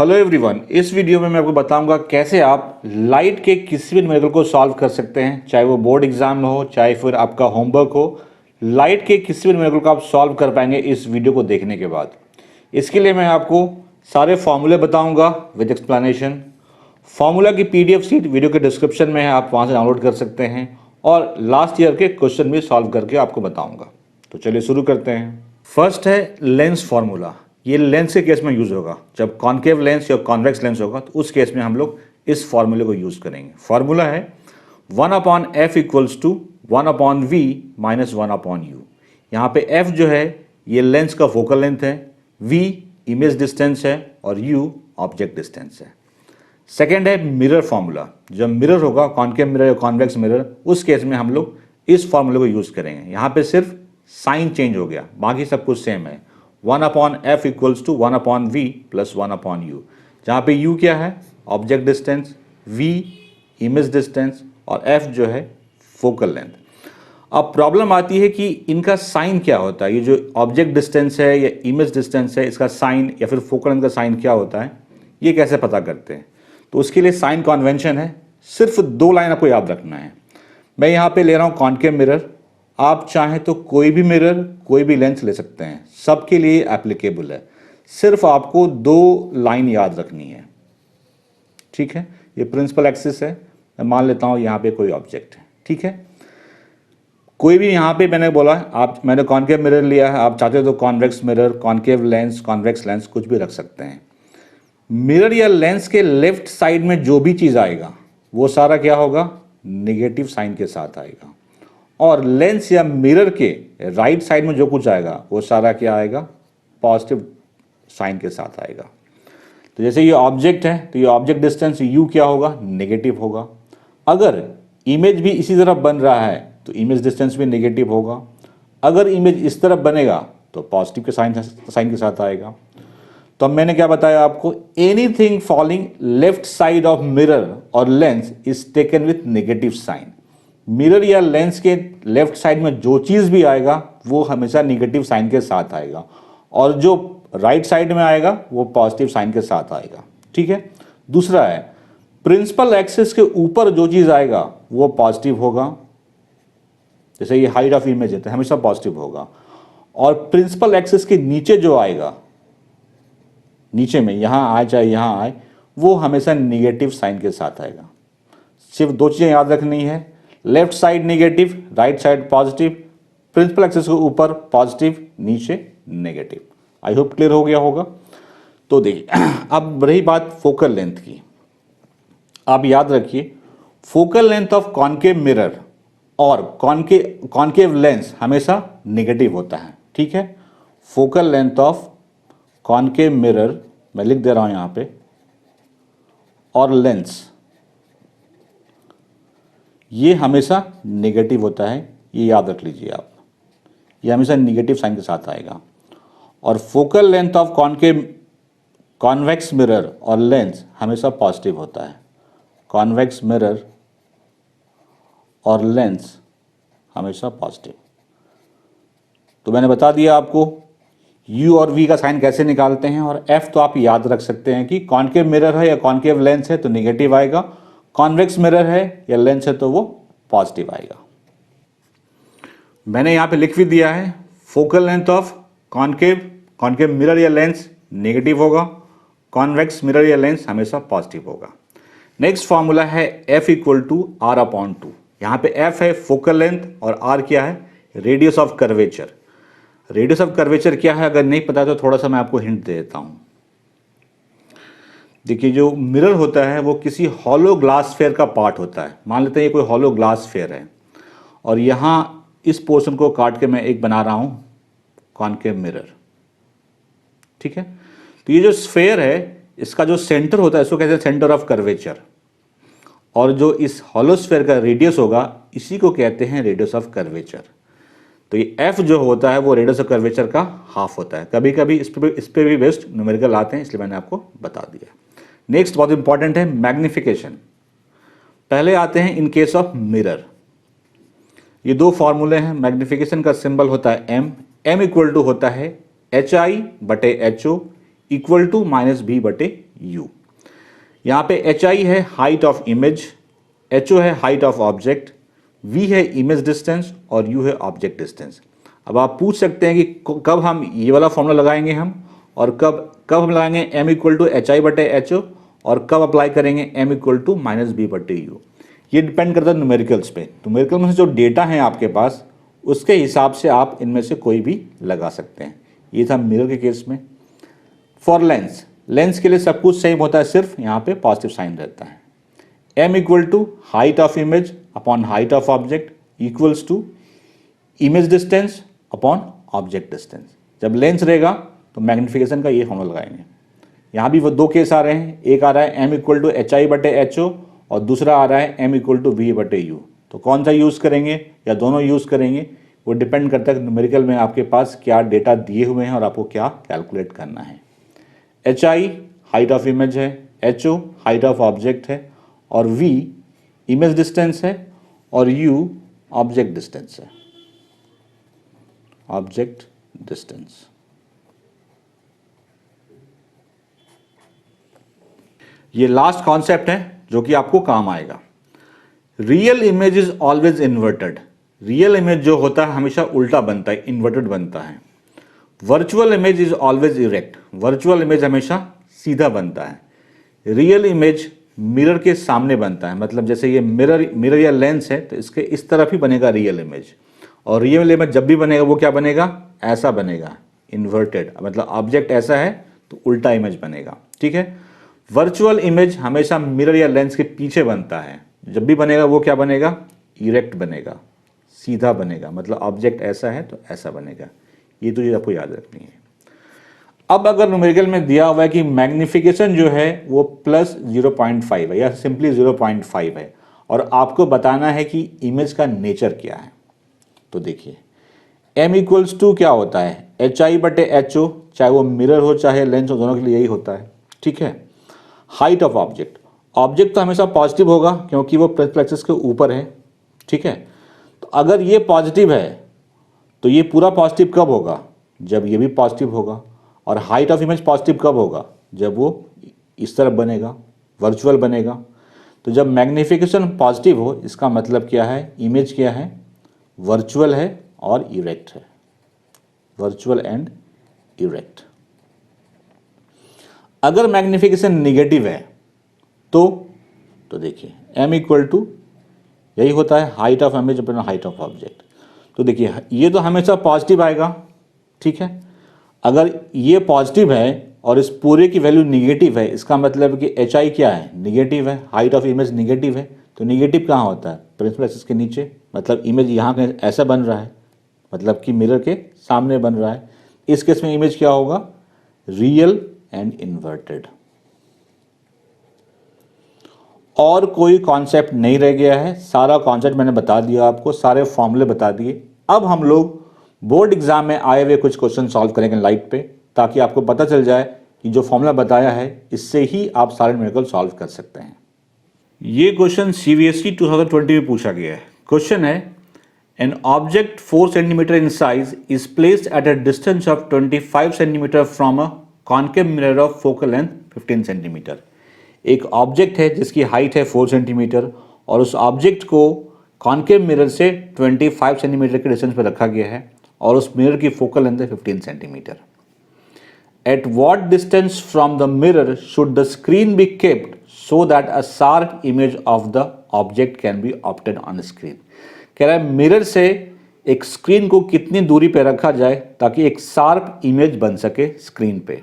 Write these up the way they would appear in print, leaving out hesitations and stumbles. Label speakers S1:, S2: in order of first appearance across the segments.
S1: Hello everyone, इस video में मैं आपको बताऊंगा कैसे आप लाइट के किसी भी न्यूमेरिकल को सॉल्व कर सकते हैं, चाहे वो बोर्ड एग्जाम में हो, चाहे फिर आपका होमवर्क हो। लाइट के किसी भी न्यूमेरिकल को आप सॉल्व कर पाएंगे इस वीडियो को देखने के बाद। इसके लिए मैं आपको सारे फॉर्मूले बताऊंगा विद एक्सप्लेनेशन। फॉर्मूला की पीडीएफ सीट वीडियो के डिस्क्रिप्शन में है, आप वहाँ से डाउनलोड कर सकते हैं और लास्ट ईयर के क्वेश्चन भी सॉल्व करके आपको बताऊँगा। तो चलिए शुरू करते हैं। फर्स्ट है लेंस फार्मूला। ये लेंस के केस में यूज होगा। जब कॉन्केव लेंस या कॉन्वेक्स लेंस होगा तो उस केस में हम लोग इस फॉर्मूले को यूज करेंगे। फॉर्मूला है 1/f equals to 1/v minus 1/u। यहाँ पे f जो है ये लेंस का फोकल लेंथ है, v इमेज डिस्टेंस है और u ऑब्जेक्ट डिस्टेंस है। सेकेंड है मिरर फार्मूला। जब मिरर होगा कॉन्केव मिरर या कॉन्वेक्स मिरर, उस केस में हम लोग इस फॉर्मूले को यूज करेंगे। यहाँ पे सिर्फ साइन चेंज हो गया, बाकी सब कुछ सेम है। 1/f equals to 1/v plus 1/u। जहाँ पे u क्या है object distance, v image distance और f जो है फोकल लेंथ। अब प्रॉब्लम आती है कि इनका साइन क्या होता है। ये जो ऑब्जेक्ट डिस्टेंस है या इमेज डिस्टेंस है, इसका साइन या फिर फोकल लेंथ का साइन क्या होता है, ये कैसे पता करते हैं। तो उसके लिए साइन कन्वेंशन है, सिर्फ 2 लाइन आपको याद रखना है। मैं यहाँ पे ले रहा हूँ कॉन्केव मिरर, आप चाहें तो कोई भी मिरर कोई भी लेंस ले सकते हैं, सबके लिए एप्लीकेबल है। सिर्फ आपको 2 लाइन याद रखनी है, ठीक है। ये प्रिंसिपल एक्सिस है, मैं मान लेता हूँ यहाँ पे कोई ऑब्जेक्ट है, ठीक है। कोई भी यहाँ पे मैंने बोला मैंने कॉन्केव मिरर लिया है, आप चाहते हो तो convex mirror, concave lens, convex lens कुछ भी रख सकते हैं। मिरर या लेंस के लेफ्ट साइड में जो भी चीज़ आएगा वो सारा क्या होगा, निगेटिव साइन के साथ आएगा। और लेंस या मिरर के राइट साइड में जो कुछ आएगा वो सारा क्या आएगा, पॉजिटिव साइन के साथ आएगा। तो जैसे ये ऑब्जेक्ट है तो ये ऑब्जेक्ट डिस्टेंस u क्या होगा, नेगेटिव होगा। अगर इमेज भी इसी तरफ बन रहा है तो इमेज डिस्टेंस भी नेगेटिव होगा। अगर इमेज इस तरफ बनेगा तो पॉजिटिव के साइन के साथ आएगा। तो अब मैंने क्या बताया आपको, anything falling left side of mirror और lens is taken with negative sign. Mirror या लेंस के लेफ्ट साइड में जो चीज़ भी आएगा वो हमेशा निगेटिव साइन के साथ आएगा और जो राइट साइड में आएगा वो पॉजिटिव साइन के साथ आएगा, ठीक है। दूसरा है प्रिंसिपल एक्सिस के ऊपर जो चीज़ आएगा वो पॉजिटिव होगा। जैसे ये हाइट ऑफ इमेज है तो हमेशा पॉजिटिव होगा। और प्रिंसिपल एक्सिस के नीचे जो आएगा, नीचे में यहाँ आए चाहे यहाँ आए, वो हमेशा निगेटिव साइन के साथ आएगा। सिर्फ 2 चीज़ें याद रखनी है, left side negative, right side positive, principal axis के ऊपर पॉजिटिव, नीचे नेगेटिव। आई होप क्लियर हो गया होगा। तो देखिए अब रही बात फोकल लेंथ की। आप याद रखिए focal length of concave mirror और कॉन्केव लेंस हमेशा नेगेटिव होता है, ठीक है। Focal length of concave mirror मैं लिख दे रहा हूं यहां पे, और लेंस ये हमेशा नेगेटिव होता है, ये याद रख लीजिए आप। ये हमेशा नेगेटिव साइन के साथ आएगा। और focal length of convex mirror और लेंस हमेशा पॉजिटिव होता है। कॉन्वेक्स मिरर और लेंस हमेशा पॉजिटिव। तो मैंने बता दिया आपको u और v का साइन कैसे निकालते हैं। और f तो आप याद रख सकते हैं कि कॉन्केव मिरर है या कॉन्केव लेंस है तो नेगेटिव आएगा, कॉन्वेक्स मिरर है या लेंस है तो वो पॉजिटिव आएगा। मैंने यहाँ पे लिख भी दिया है focal length of concave mirror या लेंस नेगेटिव होगा, कॉन्वेक्स मिरर या लेंस हमेशा पॉजिटिव होगा। नेक्स्ट फॉर्मूला है f इक्वल टू r/2। यहाँ पे f है फोकल लेंथ और r क्या है, radius of curvature. Radius of curvature क्या है अगर नहीं पता तो थोड़ा सा मैं आपको हिंट दे देता हूँ। देखिए जो मिरर होता है वो किसी हॉलो ग्लास स्फीयर का पार्ट होता है। मान लेते हैं ये कोई हॉलो ग्लास स्फीयर है और यहाँ इस पोर्शन को काट के मैं एक बना रहा हूँ कॉन्केव मिरर, ठीक है। तो ये जो स्फीयर है इसका जो सेंटर होता है इसको कहते हैं सेंटर ऑफ कर्वेचर, और जो इस हॉलो स्फीयर का रेडियस होगा इसी को कहते हैं रेडियस ऑफ कर्वेचर। तो ये f जो होता है वो रेडियस ऑफ कर्वेचर का हाफ होता है। कभी कभी इस पे भी बेस्ट न्यूमेरिकल आते हैं, इसलिए मैंने आपको बता दिया। नेक्स्ट बहुत इंपॉर्टेंट है मैग्निफिकेशन। पहले आते हैं इन केस ऑफ मिरर। ये 2 फॉर्मूले हैं। मैग्निफिकेशन का सिंबल होता है m इक्वल टू होता है HI/HO equal to -b/u। u। यहाँ पे एच आई है height of image, H O है हाइट ऑफ ऑब्जेक्ट, v है इमेज डिस्टेंस और u है ऑब्जेक्ट डिस्टेंस। अब आप पूछ सकते हैं कि कब हम ये वाला फॉर्मूला लगाएंगे हम, और कब हम लगाएंगे m equal to H I बटे एच ओ, और कब अप्लाई करेंगे m equal to minus B बटे यू। ये डिपेंड करता है न्यूमेरिकल्स पे। न्यूमेरिकल में से जो डेटा है आपके पास उसके हिसाब से आप इनमें से कोई भी लगा सकते हैं। ये था मिरर के केस में। फॉर लेंस, लेंस के लिए सब कुछ सेम होता है, सिर्फ यहाँ पे पॉजिटिव साइन रहता है। m equal to height of image upon height of object equals to image distance upon object distance. जब लेंस रहेगा तो मैग्निफिकेशन का ये फॉर्मूला लगाएंगे। यहाँ भी वो दो केस आ रहे हैं, एक आ रहा है m equal to H I बटे एच ओ और दूसरा आ रहा है m इक्वल टू वी बटे यू। तो कौन सा यूज़ करेंगे या दोनों यूज़ करेंगे, वो डिपेंड करता है न्यूमेरिकल में आपके पास क्या डेटा दिए हुए हैं और आपको क्या कैलकुलेट करना है। H I height of image है, H O height of object है, और v इमेज डिस्टेंस है, और u ऑब्जेक्ट डिस्टेंस है, ऑब्जेक्ट डिस्टेंस। ये लास्ट कॉन्सेप्ट है जो कि आपको काम आएगा। Real image is always inverted. Real image जो होता है हमेशा उल्टा बनता है, इन्वर्टेड बनता है। Virtual image is always erect. Virtual image हमेशा सीधा बनता है। रियल इमेज मिरर के सामने बनता है, मतलब जैसे ये मिरर या लेंस है तो इसके इस तरफ ही बनेगा रियल इमेज, और रियल इमेज जब भी बनेगा वो क्या बनेगा, ऐसा बनेगा, इन्वर्टेड। मतलब ऑब्जेक्ट ऐसा है तो उल्टा इमेज बनेगा, ठीक है। वर्चुअल इमेज हमेशा मिरर या लेंस के पीछे बनता है, जब भी बनेगा वो क्या बनेगा, इरेक्ट बनेगा, सीधा बनेगा, मतलब ऑब्जेक्ट ऐसा है तो ऐसा बनेगा। ये तो आपको याद रखनी है। अब अगर न्यूमेरिकल में दिया हुआ है कि मैग्निफिकेशन जो है वो प्लस 0.5 है या सिंपली 0.5 है, और आपको बताना है कि इमेज का नेचर क्या है, तो देखिए m इक्वल्स टू क्या होता है, एच आई बटे एच ओ, चाहे वो मिरर हो चाहे लेंस हो, दोनों के लिए यही होता है, ठीक है। हाइट ऑफ ऑब्जेक्ट, ऑब्जेक्ट तो हमेशा पॉजिटिव होगा क्योंकि वो प्लेक्सस के ऊपर है, ठीक है। तो अगर ये पॉजिटिव है तो ये पूरा पॉजिटिव कब होगा, जब ये भी पॉजिटिव होगा। और हाइट ऑफ इमेज पॉजिटिव कब होगा, जब वो इस तरफ बनेगा, वर्चुअल बनेगा। तो जब मैग्निफिकेशन पॉजिटिव हो इसका मतलब क्या है, इमेज क्या है, वर्चुअल है और इरेक्ट है, वर्चुअल एंड इरेक्ट। अगर मैग्निफिकेशन निगेटिव है तो देखिए m इक्वल टू यही होता है height of image upon height of object. तो देखिए ये तो हमेशा पॉजिटिव आएगा, ठीक है। अगर ये पॉजिटिव है और इस पूरे की वैल्यू निगेटिव है, इसका मतलब कि एच आई क्या है, निगेटिव है, हाइट ऑफ इमेज निगेटिव है। तो निगेटिव कहाँ होता है, प्रिंसिपल एक्सिस के नीचे, मतलब इमेज यहाँ के ऐसा बन रहा है, मतलब कि मिरर के सामने बन रहा है। इस केस में इमेज क्या होगा, रियल एंड इन्वर्टेड। और कोई कॉन्सेप्ट नहीं रह गया है, सारा कॉन्सेप्ट मैंने बता दिया आपको, सारे फॉर्मूले बता दिए। अब हम लोग बोर्ड एग्जाम में आए हुए कुछ क्वेश्चन सॉल्व करेंगे लाइट पे, ताकि आपको पता चल जाए कि जो फॉर्मूला बताया है इससे ही आप सारे न्यूमेरिकल सॉल्व कर सकते हैं। ये क्वेश्चन CBSE 2020 में पूछा गया है। क्वेश्चन है, an object 4 centimetre in size is placed at a distance of 25 centimetre from a concave mirror of focal length 15 centimetre. एक ऑब्जेक्ट है जिसकी हाइट है 4 सेंटीमीटर और उस ऑब्जेक्ट को कॉन्केव मिरर से 25 सेंटीमीटर के डिस्टेंस पर रखा गया है और उस मिरर की फोकल लेंथ है 15 centimetre. At what distance from the mirror should the screen be kept so that a sharp image of the object can be obtain on screen. कह रहा है मिरर से एक स्क्रीन को कितनी दूरी पर रखा जाए ताकि एक शार्प इमेज बन सके स्क्रीन पे।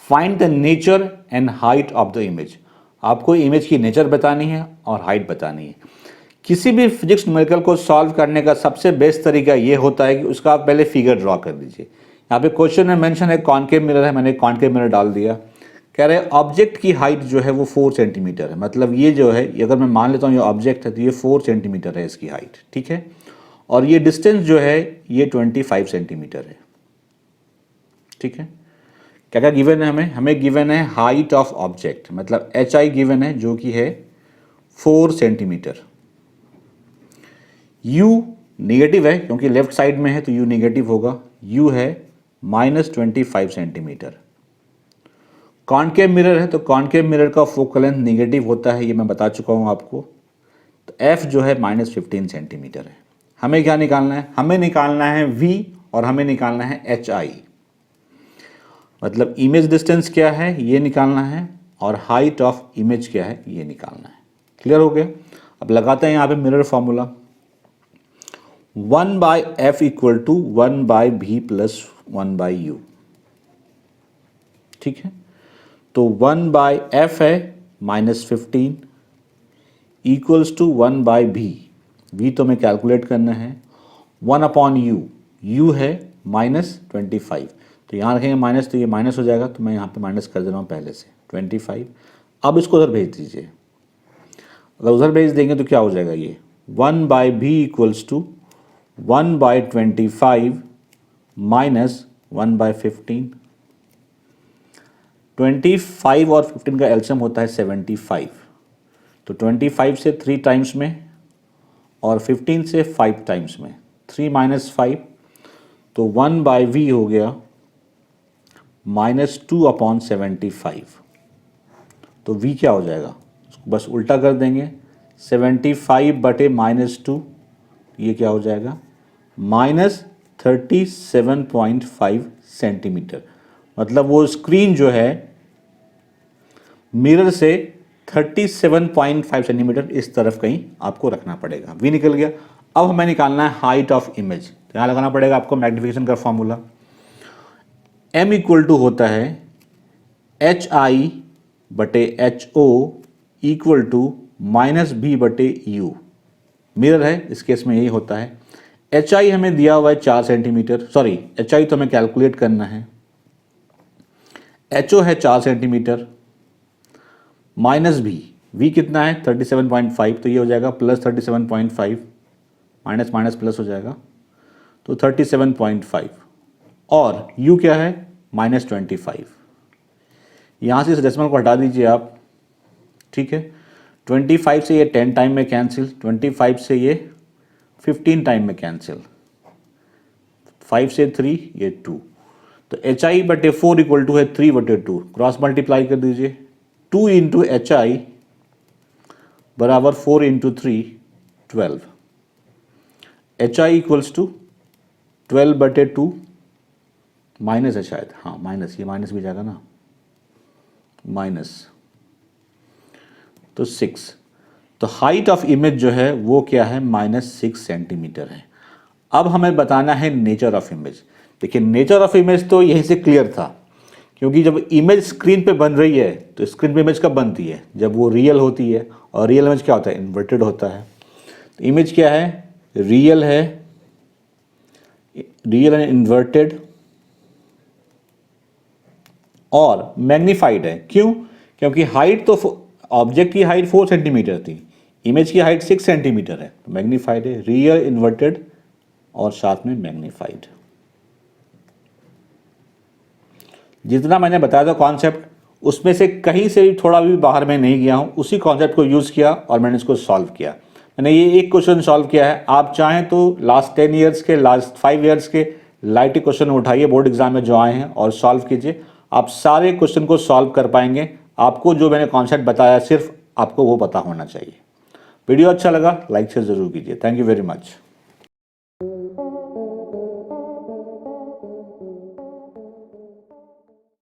S1: Find the nature and height of the image. आपको इमेज की नेचर बतानी है और हाइट बतानी है। किसी भी फिजिक्स न्यूमेरिकल को सॉल्व करने का सबसे बेस्ट तरीका ये होता है कि उसका आप पहले फिगर ड्रॉ कर दीजिए। यहाँ पे क्वेश्चन में मेंशन है कॉन्केव मिरर है, मैंने कॉन्केव मिरर डाल दिया। कह रहे हैं ऑब्जेक्ट की हाइट जो है वो 4 सेंटीमीटर है, मतलब ये जो है अगर मैं मान लेता हूँ ये ऑब्जेक्ट है तो ये 4 सेंटीमीटर है इसकी हाइट, ठीक है। और ये डिस्टेंस जो है ये 25 सेंटीमीटर है, ठीक है। क्या क्या गिवन है हमें गिवन है हाइट ऑफ ऑब्जेक्ट, मतलब एच आई गिवन है जो कि है 4 सेंटीमीटर। u निगेटिव है क्योंकि लेफ्ट साइड में है तो u निगेटिव होगा, u है -25 सेंटीमीटर। कॉनकेव मिरर है तो कॉनकेव मिरर का फोकल लेंथ निगेटिव होता है, ये मैं बता चुका हूँ आपको। तो एफ जो है -15 सेंटीमीटर है। हमें क्या निकालना है? हमें निकालना है वी और हमें निकालना है एच आई। मतलब इमेज डिस्टेंस क्या है ये निकालना है और हाइट ऑफ इमेज क्या है ये निकालना है। क्लियर हो गया? अब लगाते हैं यहाँ पे mirror formula 1/f equal to 1/v plus 1/u। ठीक है, तो 1/f है -15 इक्वल्स टू 1/v। v तो हमें कैलकुलेट करना है 1/u, u है -25। तो यहाँ रखेंगे माइनस तो ये माइनस हो जाएगा, तो मैं यहाँ पे माइनस कर दे रहा हूँ पहले से 25। अब इसको उधर भेज दीजिए। अगर उधर भेज देंगे तो क्या हो जाएगा? ये 1/v इक्वल्स टू 1/25 माइनस 1/15। 25 और 15 का एलसीएम होता है 75। तो 25 से 3 टाइम्स में और 15 से 5 टाइम्स में, 3 - 5 तो 1/v हो गया -2/75। तो v क्या हो जाएगा? उसको बस उल्टा कर देंगे, 75/-2 ये क्या हो जाएगा? -37.5 सेंटीमीटर। मतलब वो स्क्रीन जो है मिरर से 37.5 सेंटीमीटर इस तरफ कहीं आपको रखना पड़ेगा। वी निकल गया। अब हमें निकालना है हाइट ऑफ इमेज। तो यहाँ लगाना पड़ेगा आपको मैग्नीफिकेशन का फॉर्मूला। m इक्वल टू होता है HI/HO equal to -B/U। Mirror है, इस केस में यही होता है। HI हमें दिया हुआ है 4 सेंटीमीटर, सॉरी HI तो हमें कैलकुलेट करना है। HO है 4 सेंटीमीटर -B, V कितना है 37.5, तो ये हो जाएगा +37.5, माइनस माइनस प्लस हो जाएगा तो 37.5 और U क्या है -25। यहाँ से इस डेसिमल को हटा दीजिए आप। ठीक है, 25 से ये 10 टाइम में कैंसिल, 25 से ये 15 टाइम में कैंसिल, 5 से 3 ये 2। तो HI/4 इक्वल टू है 3/2। क्रॉस मल्टीप्लाई कर दीजिए, 2 × HI बराबर 4 × 3 12। HI इक्वल्स टू 12/2 माइनस है शायद, हाँ माइनस, ये माइनस भी जाएगा ना, माइनस तो 6। तो हाइट ऑफ इमेज जो है वो क्या है -6 सेंटीमीटर है। अब हमें बताना है नेचर ऑफ इमेज। देखिए नेचर ऑफ इमेज तो यहीं से क्लियर था, क्योंकि जब इमेज स्क्रीन पे बन रही है तो स्क्रीन पे इमेज कब बनती है? जब वो रियल होती है। और रियल इमेज क्या होता है? इन्वर्टेड होता है। तो इमेज क्या है? रियल है, रियल एंड इन्वर्टेड और मैग्नीफाइड है। क्यों? क्योंकि हाइट तो ऑब्जेक्ट की हाइट 4 सेंटीमीटर थी, इमेज की हाइट 6 सेंटीमीटर है। तो मैग्नीफाइड है, रियल, इन्वर्टेड और साथ में मैग्नीफाइड। जितना मैंने बताया था कॉन्सेप्ट, उसमें से कहीं से भी थोड़ा भी बाहर में नहीं गया हूँ। उसी कॉन्सेप्ट को यूज़ किया और मैंने इसको सॉल्व किया। मैंने ये एक क्वेश्चन सॉल्व किया है। आप चाहें तो लास्ट 10 ईयर्स के, लास्ट 5 ईयर्स के लाइट क्वेश्चन उठाइए बोर्ड एग्जाम में जो आए हैं और सॉल्व कीजिए। आप सारे क्वेश्चन को सॉल्व कर पाएंगे। आपको जो मैंने कॉन्सेप्ट बताया सिर्फ आपको वो पता होना चाहिए। वीडियो अच्छा लगा लाइक से ज़रूर कीजिए। Thank you very much.